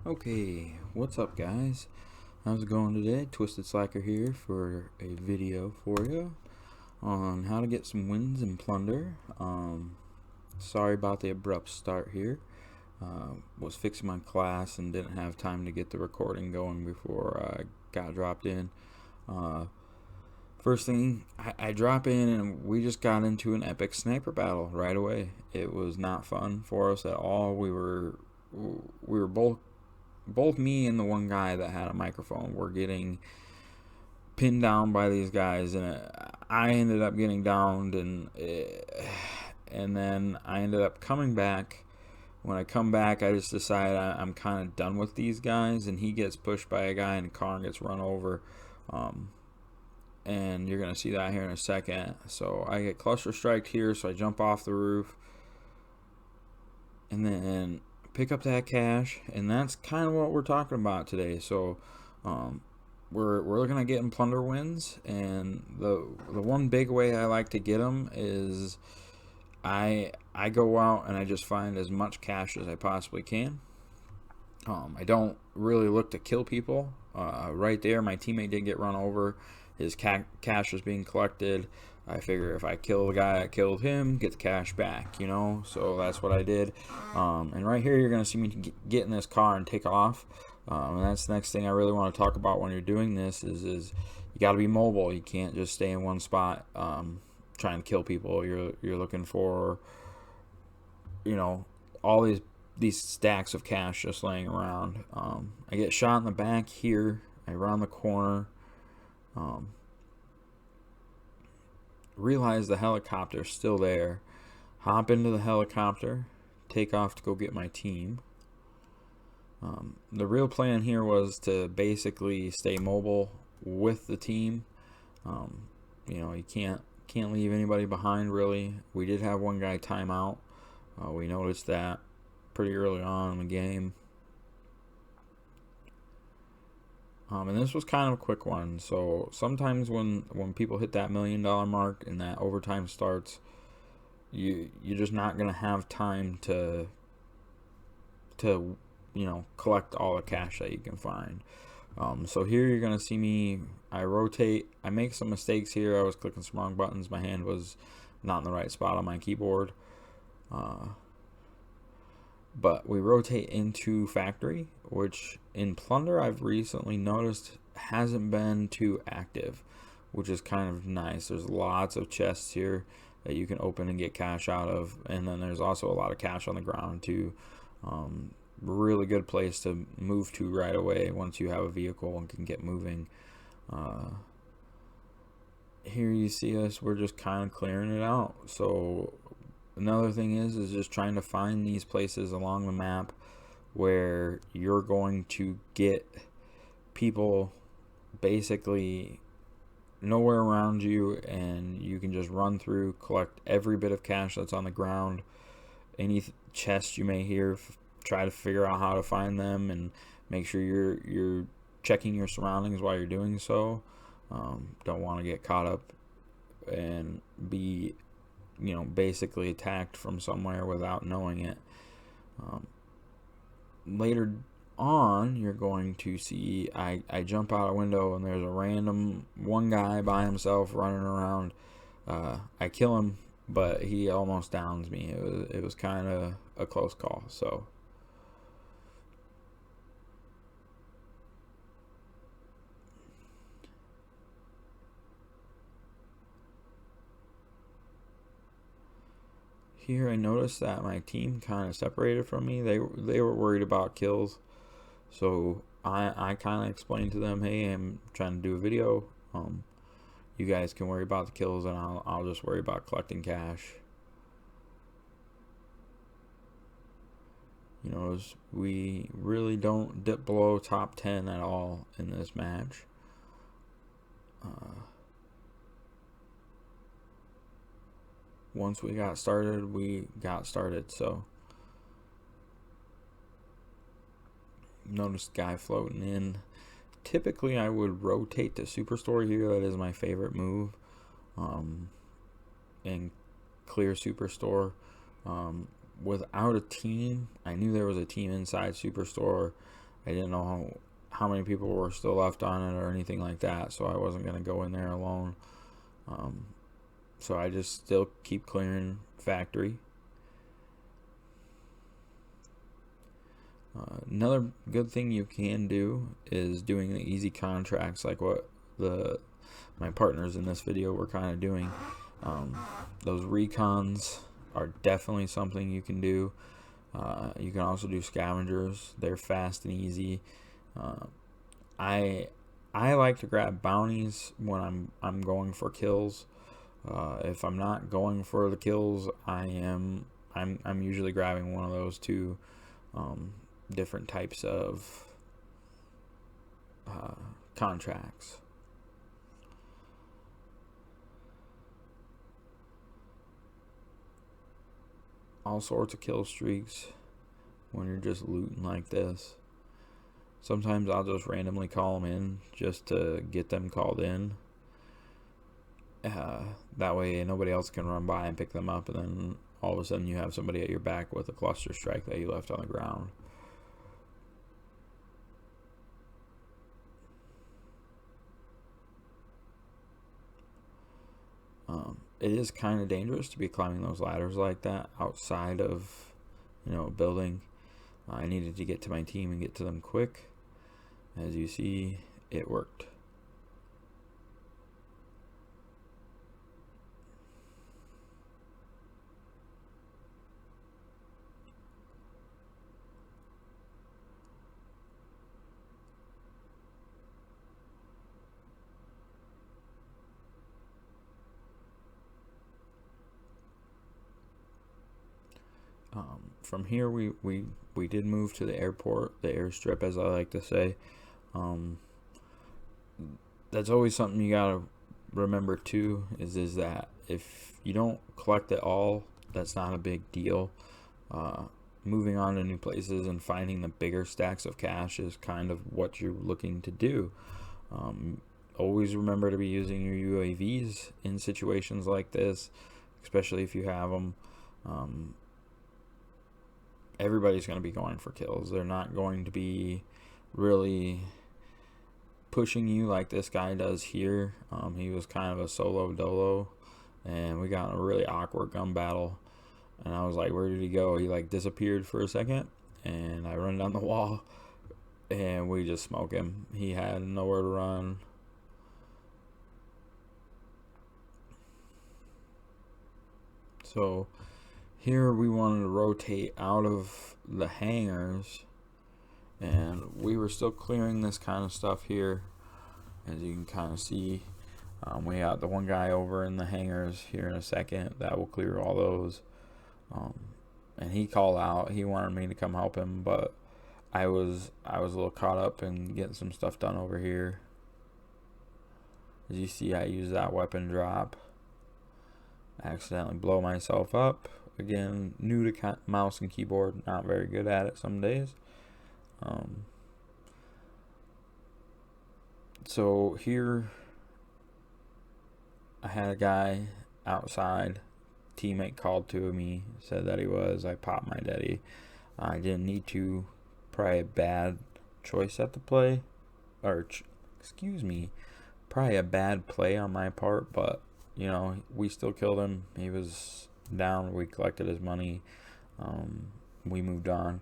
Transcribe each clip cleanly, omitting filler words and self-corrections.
Okay, what's up guys? How's it going today? Twisted Slacker here for a video for you on how to get some wins in plunder. Sorry about the abrupt start here. Was fixing my class and didn't have time to get the recording going before I got dropped in. Uh, First thing, I drop in and we just got into an epic sniper battle right away. It was not fun for us at all. We were both me and the one guy that had a microphone were getting pinned down by these guys, and I ended up getting downed, and then I ended up coming back. When I come back, I just decide I'm kind of done with these guys, and he gets pushed by a guy in a car and gets run over. And you're gonna see that here in a second. So I get cluster striked here, so I jump off the roof and then pick up that cash, and that's kind of what we're talking about today. So we're looking at getting plunder wins, and the one big way I like to get them is I go out and I just find as much cash as I possibly can. I don't really look to kill people. Right there, my teammate did get run over. His cash was being collected. I figure if I kill the guy that killed him, get the cash back, you know? So that's what I did. And right here, you're going to see me get in this car and take off. And that's the next thing I really want to talk about when you're doing this is you got to be mobile. You can't just stay in one spot trying to kill people. You're looking for, you know, all these stacks of cash just laying around. I get shot in the back here. I round the corner. Realize the helicopter's still there. Hop into the helicopter, take off to go get my team. The real plan here was to basically stay mobile with the team. You know, you can't leave anybody behind really. We did have one guy time out. We noticed that pretty early on in the game. And this was kind of a quick one. So sometimes when people hit that $1 million mark and that overtime starts, you're just not gonna have time to you know, collect all the cash that you can find. So here you're gonna see me. I rotate. I make some mistakes here. I was clicking some wrong buttons. My hand was not in the right spot on my keyboard. But we rotate into factory, which in plunder I've recently noticed hasn't been too active, which is kind of nice. There's lots of chests here that you can open and get cash out of, and then there's also a lot of cash on the ground too. Really good place to move to right away once you have a vehicle and can get moving. Here you see us, we're just kind of clearing it out. So another thing is just trying to find these places along the map where you're going to get people basically nowhere around you, and you can just run through, collect every bit of cash that's on the ground. Any chests you may hear, try to figure out how to find them, and make sure you're checking your surroundings while you're doing so. Don't want to get caught up and be, you know, basically attacked from somewhere without knowing it. Later on, you're going to see I jump out a window and there's a random one guy by himself running around. I kill him, but he almost downs me. It was kind of a close call. So here I noticed that my team kind of separated from me. They were worried about kills, so I kind of explained to them, hey, I'm trying to do a video. You guys can worry about the kills, and I'll just worry about collecting cash. You know, we really don't dip below top 10 at all in this match. Once we got started, so noticed guy floating in. Typically I would rotate to Superstore here. That is my favorite move. And clear Superstore. Without a team, I knew there was a team inside Superstore. I didn't know how many people were still left on it or anything like that, so I wasn't going to go in there alone. So I just still keep clearing factory. Another good thing you can do is doing the easy contracts, like what my partners in this video were kind of doing. Those recons are definitely something you can do. You can also do scavengers. They're fast and easy. I like to grab bounties when I'm going for kills. If I'm not going for the kills, I'm usually grabbing one of those two different types of contracts. All sorts of kill streaks when you're just looting like this. Sometimes I'll just randomly call them in just to get them called in. That way nobody else can run by and pick them up, and then all of a sudden you have somebody at your back with a cluster strike that you left on the ground. It is kind of dangerous to be climbing those ladders like that outside of, a building. I needed to get to my team and get to them quick. As you see, it worked. From here, we did move to the airport, the airstrip, as I like to say. That's always something you gotta remember too, is that if you don't collect it all, that's not a big deal. Moving on to new places and finding the bigger stacks of cash is kind of what you're looking to do. Always remember to be using your UAVs in situations like this, especially if you have them. Everybody's going to be going for kills. They're not going to be really pushing you like this guy does here. He was kind of a solo dolo, and we got in a really awkward gun battle, and I was like, where did he go? He like disappeared for a second, and I run down the wall, and we just smoke him. He had nowhere to run. So here we wanted to rotate out of the hangars, and we were still clearing this kind of stuff here. As you can kind of see, we got the one guy over in the hangars here in a second that will clear all those. And he called out. He wanted me to come help him, but I was a little caught up in getting some stuff done over here. As you see, I use that weapon drop. I accidentally blow myself up. Again, new to mouse and keyboard, not very good at it some days. So here, I had a guy outside. Teammate called to me, said that he was. I popped my daddy. I didn't need to. Probably a bad choice at the play, or probably a bad play on my part. But we still killed him. He was down. We collected his money. We moved on.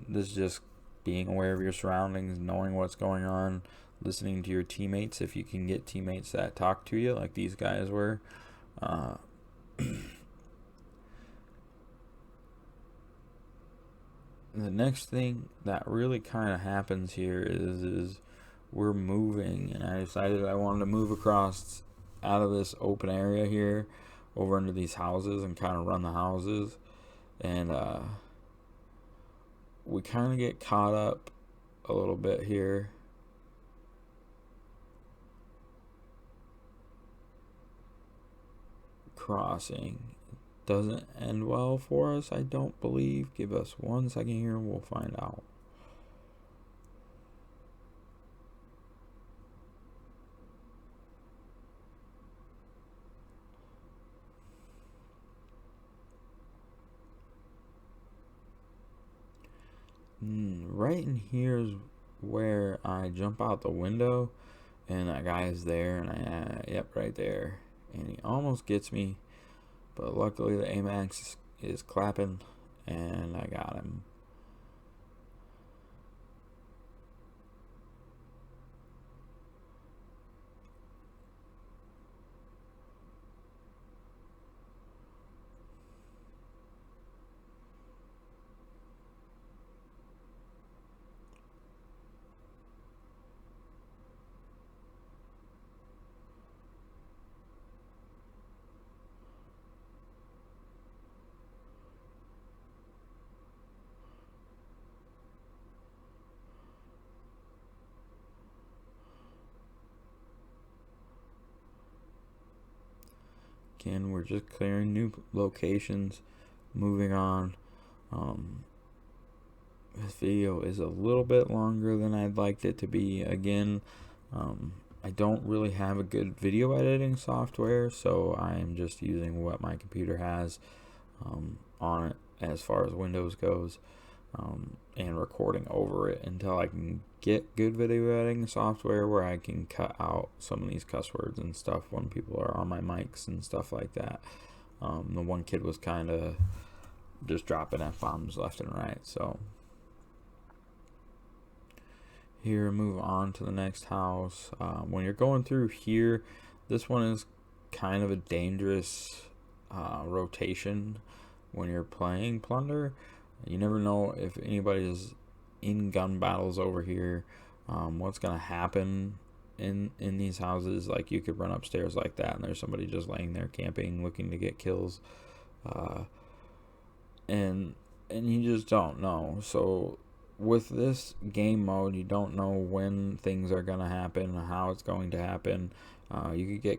This is just being aware of your surroundings, knowing what's going on, listening to your teammates. If you can get teammates that talk to you like these guys were. The next thing that really kind of happens here is we're moving, and I decided I wanted to move across out of this open area here over into these houses and kind of run the houses. And we kind of get caught up a little bit here. Crossing doesn't end well for us, I don't believe. Give us 1 second here and we'll find out. Right in here is where I jump out the window, and that guy is there, and yep, right there, and he almost gets me, but luckily the AMAX is clapping, and I got him. Again, we're just clearing new locations, moving on. This video is a little bit longer than I'd liked it to be. Again, I don't really have a good video editing software, so I'm just using what my computer has on it as far as Windows goes, and recording over it until I can get good video editing software where I can cut out some of these cuss words and stuff when people are on my mics and stuff like that. The one kid was kind of just dropping F-bombs left and right, so here, move on to the next house. When you're going through here, this one is kind of a dangerous rotation when you're playing Plunder. You never know if anybody's in gun battles over here, what's gonna happen in these houses. Like, you could run upstairs like that and there's somebody just laying there camping looking to get kills, and you just don't know. So with this game mode, you don't know when things are going to happen, how it's going to happen. You could get